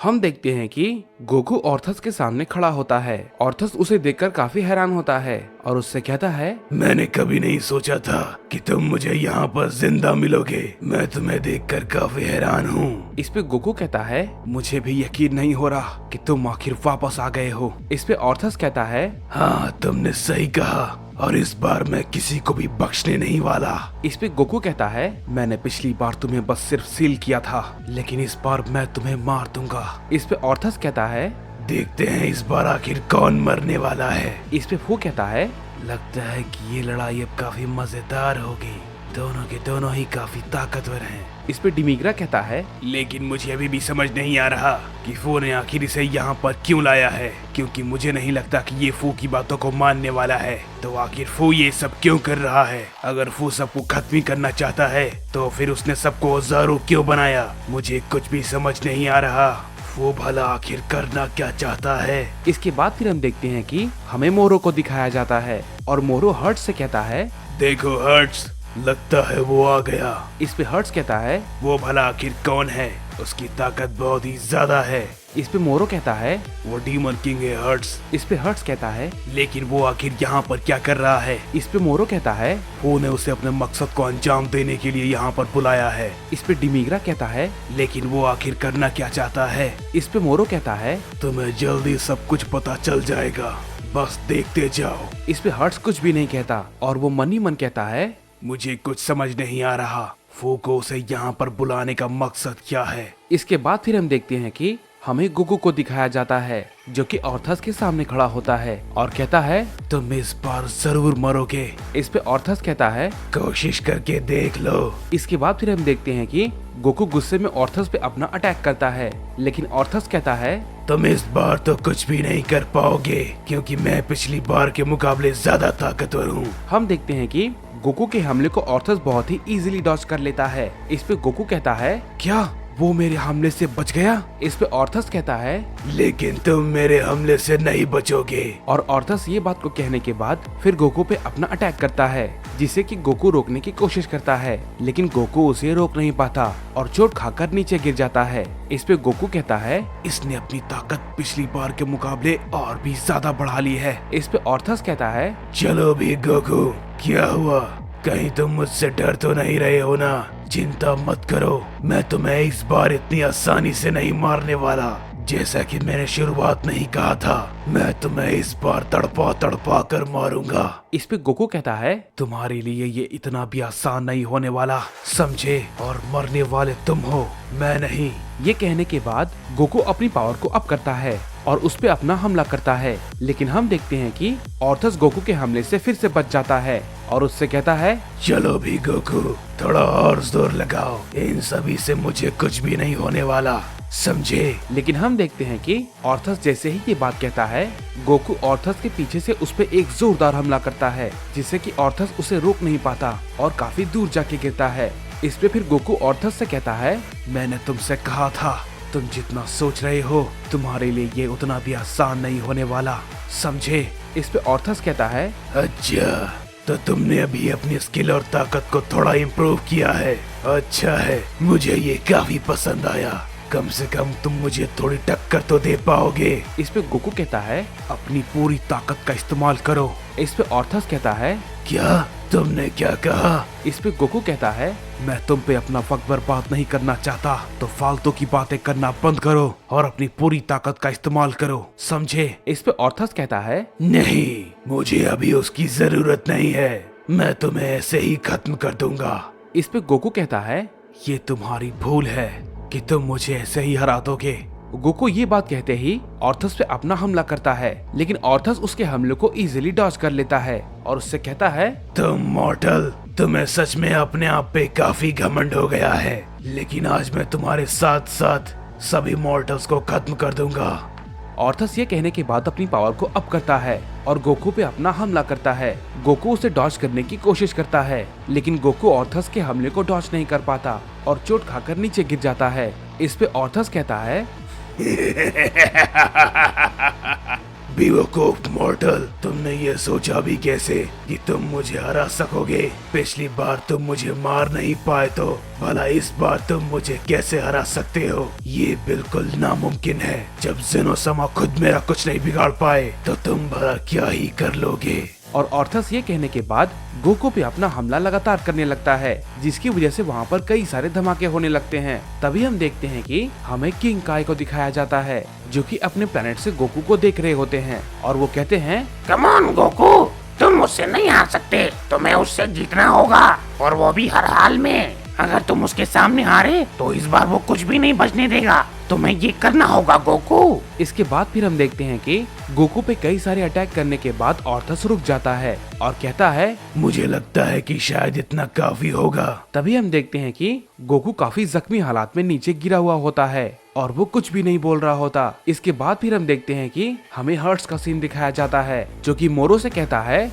हम देखते हैं कि गोकू ऑर्थस के सामने खड़ा होता है। ऑर्थस उसे देखकर काफी हैरान होता है और उससे कहता है, मैंने कभी नहीं सोचा था कि तुम मुझे यहाँ पर जिंदा मिलोगे। मैं तुम्हें देखकर काफी हैरान हूँ। इस पे गोकू कहता है, मुझे भी यकीन नहीं हो रहा कि तुम आखिर वापस आ गए हो। इस पे ऑर्थस कहता है, हाँ तुमने सही कहा और इस बार मैं किसी को भी बख्शने नहीं वाला। इस पे गोकू कहता है, मैंने पिछली बार तुम्हें बस सिर्फ सील किया था, लेकिन इस बार मैं तुम्हें मार दूंगा। इस पे ऑर्थस कहता है, देखते हैं इस बार आखिर कौन मरने वाला है। इस पे फू कहता है, लगता है कि ये लड़ाई अब काफी मजेदार होगी। दोनों के दोनों ही काफी ताकतवर हैं। इस पे डिमिग्रा कहता है, लेकिन मुझे अभी भी समझ नहीं आ रहा कि फू ने आखिर इसे यहाँ पर क्यों लाया है, क्योंकि मुझे नहीं लगता कि ये फू की बातों को मानने वाला है। तो आखिर फू ये सब क्यों कर रहा है? अगर फू सबको खत्म करना चाहता है तो फिर उसने सबको औजारों क्यों बनाया? मुझे कुछ भी समझ नहीं आ रहा। वो भला आखिर करना क्या चाहता है? इसके बाद फिर हम देखते हैं कि हमें मोरो को दिखाया जाता है और मोरो हर्ट से कहता है, देखो हर्ट्स, लगता है वो आ गया। इस पे हर्ट्स कहता है, वो भला आखिर कौन है? उसकी ताकत बहुत ही ज्यादा है। इस पे मोरो कहता है, वो डीमन किंग है हर्ट्स। इस पे हर्ट्स कहता है, लेकिन वो आखिर यहाँ पर क्या कर रहा है? इस पे मोरो कहता है, वो ने उसे अपने मकसद को अंजाम देने के लिए यहाँ पर बुलाया है। इस पे डिमिग्रा कहता है, लेकिन वो आखिर करना क्या चाहता है? इस पे मोरो कहता है, तुम्हें जल्दी सब कुछ पता चल जाएगा, बस देखते जाओ। इस पे हर्ट्स कुछ भी नहीं कहता और वो मन ही मन कहता है, मुझे कुछ समझ नहीं आ रहा। फू को उसे यहाँ पर बुलाने का मकसद क्या है? इसके बाद फिर हम देखते हैं कि हमें गोकू को दिखाया जाता है जो कि ऑर्थस के सामने खड़ा होता है और कहता है, तुम इस बार जरूर मरोगे। इस पे ऑर्थस कहता है, कोशिश करके देख लो। इसके बाद फिर हम देखते हैं कि गोकू गुस्से में ऑर्थस पे अपना अटैक करता है, लेकिन ऑर्थस कहता है, तुम इस बार तो कुछ भी नहीं कर पाओगे क्योंकि मैं पिछली बार के मुकाबले ज्यादा ताकतवर हूँ। हम देखते हैं कि गोकू के हमले को ऑर्थस बहुत ही इजीली डॉज कर लेता है। इस पे गोकू कहता है, क्या वो मेरे हमले से बच गया? इस पे ऑर्थस कहता है, लेकिन तुम मेरे हमले से नहीं बचोगे। और ऑर्थस ये बात को कहने के बाद फिर गोकू पे अपना अटैक करता है, जिसे कि गोकू रोकने की कोशिश करता है, लेकिन गोकू उसे रोक नहीं पाता और चोट खाकर नीचे गिर जाता है। इस पे गोकू कहता है, इसने अपनी ताकत पिछली बार के मुकाबले और भी ज्यादा बढ़ा ली है। इस पे ऑर्थस कहता है, चलो भी गोकू, क्या हुआ? कहीं तुम मुझसे डर तो नहीं रहे हो ना? चिंता मत करो, मैं तुम्हें इस बार इतनी आसानी से नहीं मारने वाला। जैसा कि मैंने शुरुआत में ही कहा था, मैं तुम्हें इस बार तड़पा तड़पा कर मारूंगा। इस पे गोकू कहता है, तुम्हारे लिए ये इतना भी आसान नहीं होने वाला, समझे? और मरने वाले तुम हो, मैं नहीं। ये कहने के बाद गोकू अपनी पावर को अप करता है और उस पे अपना हमला करता है, लेकिन हम देखते हैं कि ऑर्थस गोकू के हमले से फिर से बच जाता है और उससे कहता है, चलो भी गोकू, थोड़ा और जोर लगाओ, इन सभी से मुझे कुछ भी नहीं होने वाला, समझे? लेकिन हम देखते हैं कि ऑर्थस जैसे ही ये बात कहता है, गोकू ऑर्थस के पीछे से उस पे एक जोरदार हमला करता है, जिससे कि ऑर्थस उसे रोक नहीं पाता और काफी दूर जाके गिरता है। इस पे फिर गोकू ऑर्थस से कहता है, मैंने तुमसे कहा था, तुम जितना सोच रहे हो तुम्हारे लिए ये उतना भी आसान नहीं होने वाला, समझे? इस पे ऑर्थस कहता है, अच्छा तो तुमने अभी अपनी स्किल और ताकत को थोड़ा इम्प्रूव किया है। अच्छा है, मुझे ये काफी पसंद आया। कम से कम तुम मुझे थोड़ी टक्कर तो दे पाओगे। इस पे गोकू कहता है, अपनी पूरी ताकत का इस्तेमाल करो। इस पे ऑर्थस कहता है, क्या तुमने क्या कहा? इस पे गोकू कहता है, मैं तुम पे अपना वक्त बर्बाद नहीं करना चाहता, तो फालतू की बातें करना बंद करो और अपनी पूरी ताकत का इस्तेमाल करो, समझे? इस पे ऑर्थस कहता है, नहीं, मुझे अभी उसकी जरूरत नहीं है, मैं तुम्हें ऐसे ही खत्म कर दूंगा। इस पे गोकू कहता है, ये तुम्हारी भूल है कि तुम मुझे ऐसे ही हरा दोगे। गोकू ये बात कहते ही ऑर्थस पे अपना हमला करता है, लेकिन ऑर्थस उसके हमले को इजीली डॉज कर लेता है और उससे कहता है, तुम मॉर्टल, तुम्हें सच में अपने आप पे काफी घमंड हो गया है, लेकिन आज मैं तुम्हारे साथ साथ सभी मॉर्टल्स को खत्म कर दूंगा। ऑर्थस ये कहने के बाद अपनी पावर को अप करता है और गोकू पे अपना हमला करता है। गोकू उसे डॉज करने की कोशिश करता है, लेकिन गोकू ऑर्थस के हमले को डॉज नहीं कर पाता और चोट खाकर नीचे गिर जाता है। इस पे ऑर्थस कहता है, बेवकूफ मॉर्टल, तुमने ये सोचा भी कैसे कि तुम मुझे हरा सकोगे? पिछली बार तुम मुझे मार नहीं पाए तो भला इस बार तुम मुझे कैसे हरा सकते हो? ये बिल्कुल नामुमकिन है। जब ज़ेनोसमा खुद मेरा कुछ नहीं बिगाड़ पाए तो तुम भला क्या ही कर लोगे? और ऑर्थस ये कहने के बाद गोकू पे अपना हमला लगातार करने लगता है, जिसकी वजह से वहाँ पर कई सारे धमाके होने लगते हैं। तभी हम देखते हैं कि हमें किंग काय को दिखाया जाता है, जो कि अपने प्लेनेट से गोकू को देख रहे होते हैं और वो कहते हैं, कम ऑन गोकू, तुम मुझसे नहीं हार सकते, तुम्हें उससे जीतना होगा और वो भी हर हाल में। अगर तुम उसके सामने हारे तो इस बार वो कुछ भी नहीं बचने देगा, तुम्हें ये करना होगा गोकू। इसके बाद फिर हम देखते हैं कि गोकू पे कई सारे अटैक करने के बाद ऑर्थस रुक जाता है और कहता है, मुझे लगता है कि शायद इतना काफी होगा। तभी हम देखते हैं कि गोकू काफी जख्मी हालात में नीचे गिरा हुआ होता है और वो कुछ भी नहीं बोल रहा होता। इसके बाद फिर हम देखते हैं कि हमें हर्ट्स का सीन दिखाया जाता है, जो कि मोरो से कहता है,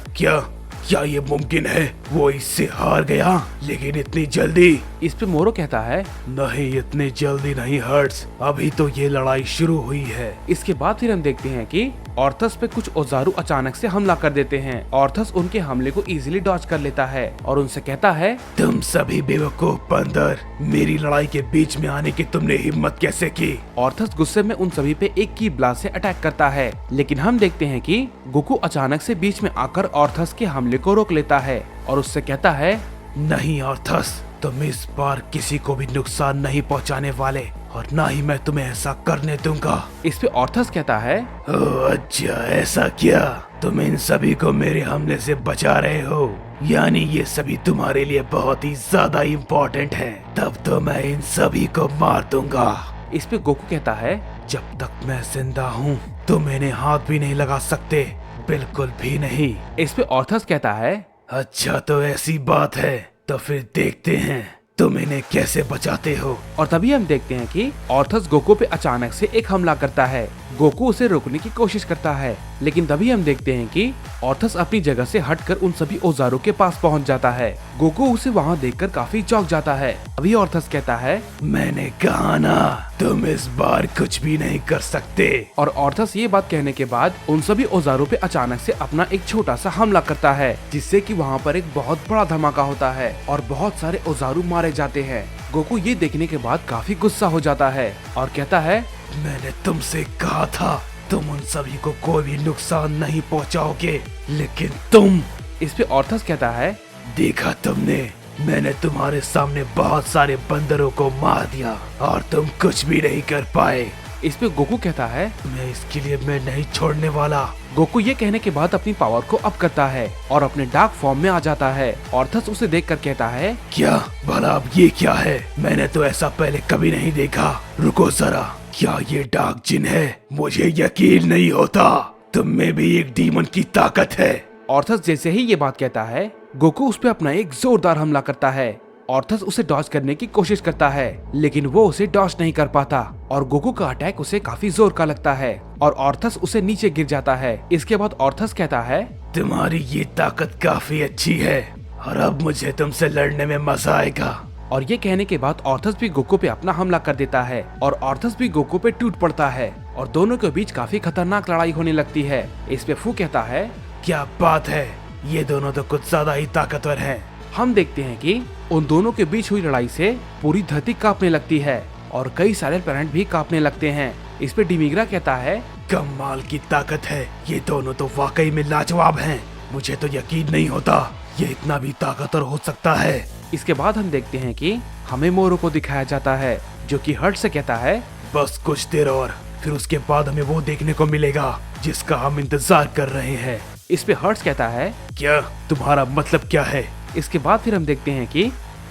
क्या ये मुमकिन है? वो इससे हार गया, लेकिन इतनी जल्दी? इस पे मोरो कहता है, नहीं, इतनी जल्दी नहीं हर्ट्स, अभी तो ये लड़ाई शुरू हुई है। इसके बाद फिर हम देखते हैं कि ऑर्थस पे कुछ औजारू अचानक से हमला कर देते हैं। ऑर्थस उनके हमले को इजीली डॉज कर लेता है और उनसे कहता है, तुम सभी बेवकूफ बंदर, मेरी लड़ाई के बीच में आने की तुमने हिम्मत कैसे की? ऑर्थस गुस्से में उन सभी पे एक की ब्लास्ट से अटैक करता है, लेकिन हम देखते हैं कि गोकू अचानक से बीच में आकर ऑर्थस के हमले को रोक लेता है और उससे कहता है, नहीं ऑर्थस, तुम इस बार किसी को भी नुकसान नहीं पहुंचाने वाले और ना ही मैं तुम्हें ऐसा करने दूंगा। इस पे ऑर्थस कहता है, ओह अच्छा, ऐसा क्या? तुम इन सभी को मेरे हमले से बचा रहे हो, यानी ये सभी तुम्हारे लिए बहुत ही ज्यादा इम्पोर्टेंट है। तब तो मैं इन सभी को मार दूंगा। इस पे गोकू कहता है, जब तक मैं जिंदा हूँ तुम इन्हें हाथ भी नहीं लगा सकते, बिल्कुल भी नहीं। इस पे ऑर्थस कहता है, अच्छा तो ऐसी बात है, तो फिर देखते हैं तुम इन्हें कैसे बचाते हो। और तभी हम देखते हैं कि ऑर्थस गोकू पे अचानक से एक हमला करता है। गोकू उसे रोकने की कोशिश करता है, लेकिन तभी हम देखते हैं कि ऑर्थस अपनी जगह से हटकर उन सभी औजारों के पास पहुंच जाता है। गोकू उसे वहां देखकर काफी चौंक जाता है। अभी ऑर्थस कहता है, मैंने कहा ना, तुम इस बार कुछ भी नहीं कर सकते। और ऑर्थस ये बात कहने के बाद उन सभी औजारों पे अचानक से अपना एक छोटा सा हमला करता है, जिससे कि वहाँ पर एक बहुत बड़ा धमाका होता है और बहुत सारे औजारू मारे जाते हैं। गोकू ये देखने के बाद काफी गुस्सा हो जाता है और कहता है, मैंने तुमसे कहा था तुम उन सभी को कोई भी नुकसान नहीं पहुंचाओगे, लेकिन तुम। इस पे ऑर्थस कहता है, देखा तुमने, मैंने तुम्हारे सामने बहुत सारे बंदरों को मार दिया और तुम कुछ भी नहीं कर पाए। इस पे गोकू कहता है, मैं इसके लिए मैं नहीं छोड़ने वाला। गोकू ये कहने के बाद अपनी पावर को अप करता है और अपने डार्क फॉर्म में आ जाता है। ऑर्थस उसे देखकर कहता है, क्या भला अब ये क्या है? मैंने तो ऐसा पहले कभी नहीं देखा। रुको जरा, क्या ये डार्क जिन है? मुझे यकीन नहीं होता, तुम में भी एक डीमन की ताकत है। ऑर्थस जैसे ही ये बात कहता है, गोकू उस पे अपना एक जोरदार हमला करता है। ऑर्थस उसे डॉज करने की कोशिश करता है, लेकिन वो उसे डॉज नहीं कर पाता और गोकू का अटैक उसे काफी जोर का लगता है और ऑर्थस उसे नीचे गिर जाता है। इसके बाद ऑर्थस कहता है, तुम्हारी ये ताकत काफी अच्छी है और अब मुझे तुमसे लड़ने में मजा आएगा। और ये कहने के बाद ऑर्थस भी गोकू पे अपना हमला कर देता है और ऑर्थस भी गोकू पे टूट पड़ता है और दोनों के बीच काफी खतरनाक लड़ाई होने लगती है। इस पे फू कहता है, क्या बात है, ये दोनों तो कुछ ज्यादा ही ताकतवर हैं। हम देखते हैं कि उन दोनों के बीच हुई लड़ाई से पूरी धरती कांपने लगती है और कई सारे प्लैनेट भी कांपने लगते हैं। इस पे डिमिग्रा कहता है, कमाल की ताकत है, ये दोनों तो वाकई में लाजवाब हैं। मुझे तो यकीन नहीं होता ये इतना भी ताकतवर हो सकता है। इसके बाद हम देखते हैं कि हमें मोरो को दिखाया जाता है, जो कि हर्ट से कहता है, बस कुछ देर और, फिर उसके बाद हमें वो देखने को मिलेगा जिसका हम इंतजार कर रहे हैं। इस पे हर्ट्स कहता है, क्या तुम्हारा मतलब क्या है? इसके बाद फिर हम देखते हैं कि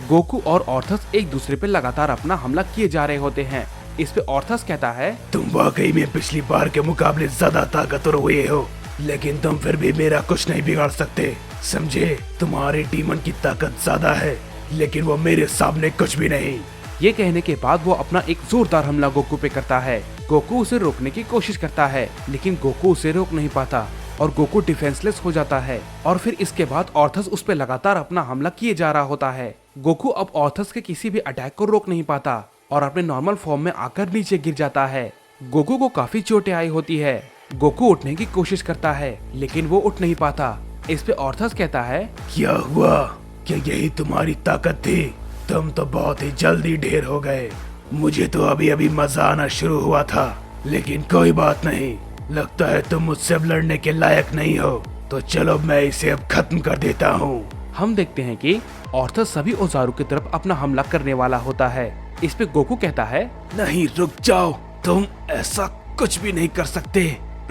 गोकू और ऑर्थस एक दूसरे पे लगातार अपना हमला किए जा रहे होते हैं। इस पे ऑर्थस कहता है, तुम वाकई में पिछली बार के मुकाबले ज्यादा ताकतवर हुए हो, लेकिन तुम फिर भी मेरा कुछ नहीं बिगाड़ सकते, समझे? तुम्हारे डीमन की ताकत ज्यादा है, लेकिन वो मेरे सामने कुछ भी नहीं। ये कहने के बाद वो अपना एक जोरदार हमला गोकू पे करता है। गोकू उसे रोकने की कोशिश करता है, लेकिन गोकू उसे रोक नहीं पाता और गोकू डिफेंसलेस हो जाता है। और फिर इसके बाद ऑर्थस उस पे लगातार अपना हमला किए जा रहा होता है। गोकू अब ऑर्थस के किसी भी अटैक को रोक नहीं पाता और अपने नॉर्मल फॉर्म में आकर नीचे गिर जाता है। गोकू को काफी चोटें आई होती है गोकू उठने की कोशिश करता है लेकिन वो उठ नहीं पाता। इस पे ऑर्थस कहता है, क्या हुआ? क्या यही तुम्हारी ताकत थी? तुम तो बहुत ही जल्दी ढेर हो गए। मुझे तो अभी अभी मजा आना शुरू हुआ था, लेकिन कोई बात नहीं। लगता है तुम मुझसे अब लड़ने के लायक नहीं हो, तो चलो मैं इसे अब खत्म कर देता हूँ। हम देखते हैं कि ऑर्थस सभी औजारों की तरफ अपना हमला करने वाला होता है। इस पे गोकू कहता है, नहीं, रुक जाओ, तुम ऐसा कुछ भी नहीं कर सकते,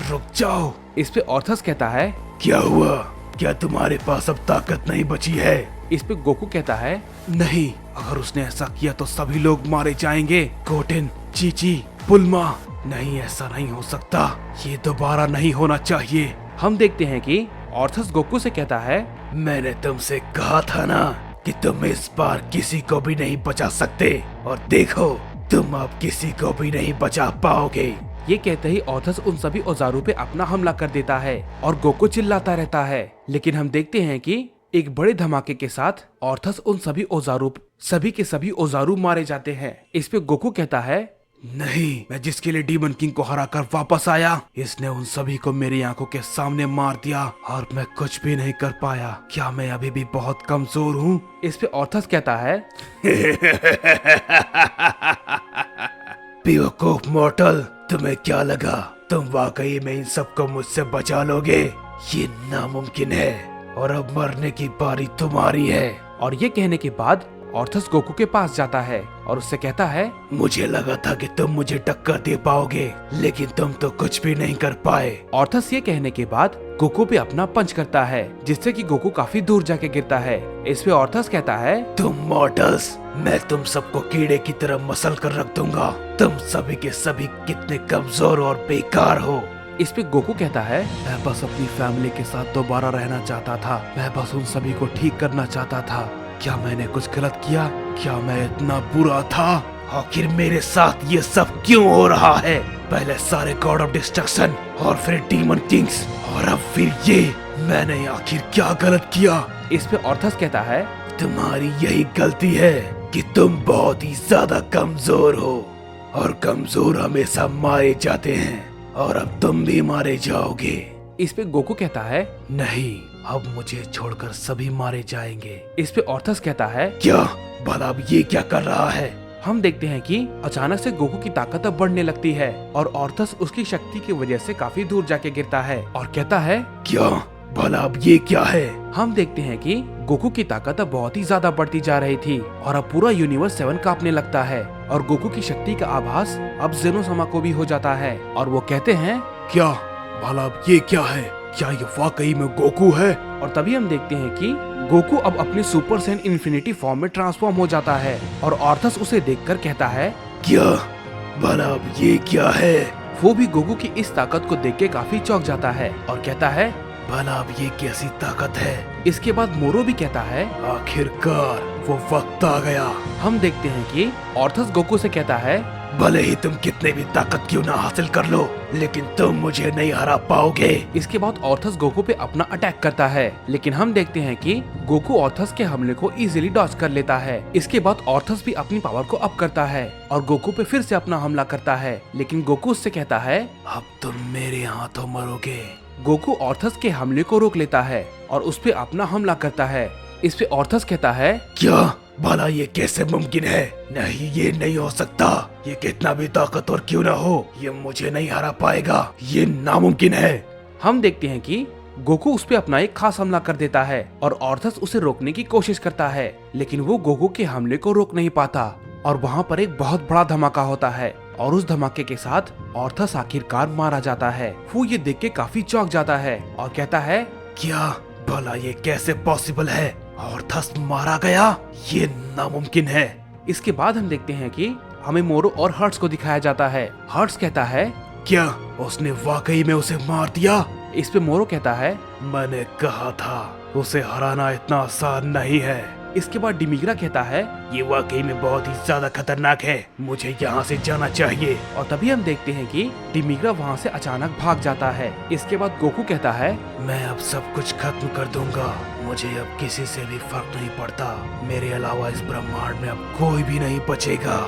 रुक जाओ। इस पे ऑर्थस कहता है, क्या हुआ? क्या तुम्हारे पास अब ताकत नहीं बची है? इस पे गोकू कहता है, नहीं, अगर उसने ऐसा किया तो सभी लोग मारे जाएंगे। गोटेन, चीची, पुलमा, नहीं, ऐसा नहीं हो सकता, ये दोबारा नहीं होना चाहिए। हम देखते हैं कि ऑर्थस गोकू से कहता है, मैंने तुमसे कहा था ना कि तुम इस बार किसी को भी नहीं बचा सकते, और देखो तुम अब किसी को भी नहीं बचा पाओगे। ये कहते ही ऑर्थस उन सभी औजारों पे अपना हमला कर देता है और गोकू चिल्लाता रहता है। लेकिन हम देखते हैं कि एक बड़े धमाके के साथ ऑर्थस उन सभी के सभी औजारू मारे जाते हैं। इस पे गोकू कहता है, नहीं, मैं जिसके लिए डीमन किंग को हराकर वापस आया, इसने उन सभी को मेरी आंखों के सामने मार दिया और मैं कुछ भी नहीं कर पाया। क्या मैं अभी भी बहुत कमजोर हूँ? इस पे ऑर्थस कहता है, बेवकूफ मॉर्टल, तुम्हें क्या लगा तुम वाकई में इन सबको मुझसे बचा लोगे? ये नामुमकिन है, और अब मरने की बारी तुम्हारी है। और ये कहने के बाद ऑर्थस गोकू के पास जाता है और उससे कहता है, मुझे लगा था कि तुम मुझे टक्कर दे पाओगे, लेकिन तुम तो कुछ भी नहीं कर पाए। ऑर्थस ये कहने के बाद गोकू पे अपना पंच करता है, जिससे कि गोकू काफी दूर जाके गिरता है। इस पे ऑर्थस कहता है, तुम मॉर्टल्स, मैं तुम सबको कीड़े की तरह मसल कर रख दूंगा। तुम सभी के सभी कितने कमजोर और बेकार हो। इस पे गोकू कहता है, मैं बस अपनी फैमिली के साथ दोबारा रहना चाहता था। मैं बस उन सभी को ठीक करना चाहता था। क्या मैंने कुछ गलत किया? क्या मैं इतना बुरा था? आखिर मेरे साथ ये सब क्यों हो रहा है? पहले सारे गॉड ऑफ डिस्ट्रक्शन, और फिर डीमन किंग्स, और अब फिर ये। मैंने आखिर क्या गलत किया? इस पे ऑर्थस कहता है, तुम्हारी यही गलती है कि तुम बहुत ही ज्यादा कमजोर हो, और कमजोर हमेशा मारे जाते हैं, और अब तुम भी मारे जाओगे। इस पे गोकू कहता है, नहीं, अब मुझे छोड़कर सभी मारे जाएंगे। इस पे ऑर्थस कहता है, क्या भला अब ये क्या कर रहा है? हम देखते हैं कि अचानक से गोकू की ताकत अब बढ़ने लगती है और ऑर्थस उसकी शक्ति की वजह से काफी दूर जाके गिरता है और कहता है, क्या भला अब ये क्या है? हम देखते हैं कि गोकू की ताकत अब बहुत ही ज्यादा बढ़ती जा रही थी और अब पूरा यूनिवर्स 7 कांपने लगता है और गोकू की शक्ति का आभास अब जेनोसमा को भी हो जाता है और वो कहते हैं, क्या भला अब ये क्या है? क्या ये वाकई में गोकू है? और तभी हम देखते हैं कि गोकू अब अपने सुपर सैन इन्फिनिटी फॉर्म में ट्रांसफॉर्म हो जाता है और ऑर्थस उसे देखकर कहता है, क्या भला अब ये क्या है? वो भी गोकू की इस ताकत को देख के काफी चौंक जाता है और कहता है, भला अब ये कैसी ताकत है? इसके बाद मोरो भी कहता है, आखिरकार वो वक्त आ गया। हम देखते हैं कि ऑर्थस गोकू से कहता है, भले ही तुम कितने भी ताकत क्यों ना हासिल कर लो, लेकिन तुम मुझे नहीं हरा पाओगे। इसके बाद ऑर्थस गोकू पे अपना अटैक करता है, लेकिन हम देखते हैं कि गोकू ऑर्थस के हमले को इजीली डॉज कर लेता है। इसके बाद ऑर्थस भी अपनी पावर को अप करता है और गोकू पे फिर से अपना हमला करता है, लेकिन गोकू उससे कहता है, अब तुम मेरे हाथों मरोगे। गोकू ऑर्थस के हमले को रोक लेता है और उस पे अपना हमला करता है। इस पे ऑर्थस कहता है, क्या भला ये कैसे मुमकिन है? नहीं, ये नहीं हो सकता। ये कितना भी ताकतवर क्यों ना हो, ये मुझे नहीं हरा पाएगा। ये नामुमकिन है। हम देखते हैं कि गोकू उस पे अपना एक खास हमला कर देता है और ऑर्थस उसे रोकने की कोशिश करता है, लेकिन वो गोकू के हमले को रोक नहीं पाता और वहाँ पर एक बहुत बड़ा धमाका होता है और उस धमाके के साथ ऑर्थस आखिरकार मारा जाता है। वो ये देख के काफी चौंक जाता है और कहता है, क्या भला ये कैसे पॉसिबल है? ऑर्थस मारा गया? ये नामुमकिन है। इसके बाद हम देखते हैं कि हमें मोरो और हर्ट्स को दिखाया जाता है। हर्ट्स कहता है, क्या उसने वाकई में उसे मार दिया? इस पे मोरो कहता है, मैंने कहा था उसे हराना इतना आसान नहीं है। इसके बाद डिमिग्रा कहता है, ये वाकई में बहुत ही ज्यादा खतरनाक है, मुझे यहाँ से जाना चाहिए। और तभी हम देखते हैं कि डिमिग्रा वहाँ से अचानक भाग जाता है। इसके बाद गोकू कहता है, मैं अब सब कुछ खत्म कर दूंगा, मुझे अब किसी से भी फर्क नहीं पड़ता, मेरे अलावा इस ब्रह्मांड में अब कोई भी नहीं बचेगा।